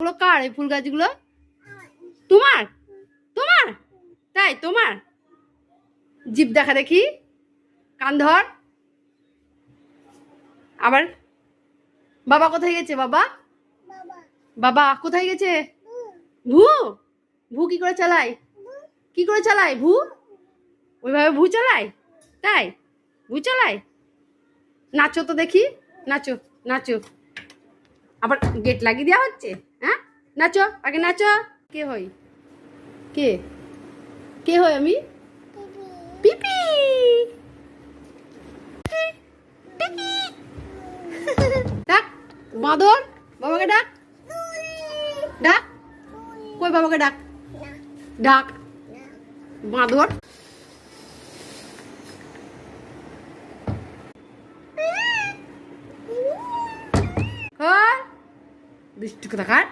ওগুলো কার এই ফুল গাছগুলো? তোমার? তোমার? তাই তোমার? জিভ দেখা দেখি, কান ধর। আবার বাবা কোথায় গেছে? বাবা বাবা কোথায় গেছে? ভু ভু কি করে চালায়? কি করে চালায় ভু? ওইভাবে ভু চালায়? তাই ভু চালায়? নাচো তো দেখি, নাচো নাচো। আবার গেট লাগিয়ে দেওয়া হচ্ছে? হ্যাঁ, নাচো আগে নাচো। কে হই? কে কে হই আমি? পিপি। ডাক বাঁদর, বাবাকে ডাক, ডাক। কই বাবাকে ডাক, ডাক বাঁদর। দুষ্টু কোথাকার।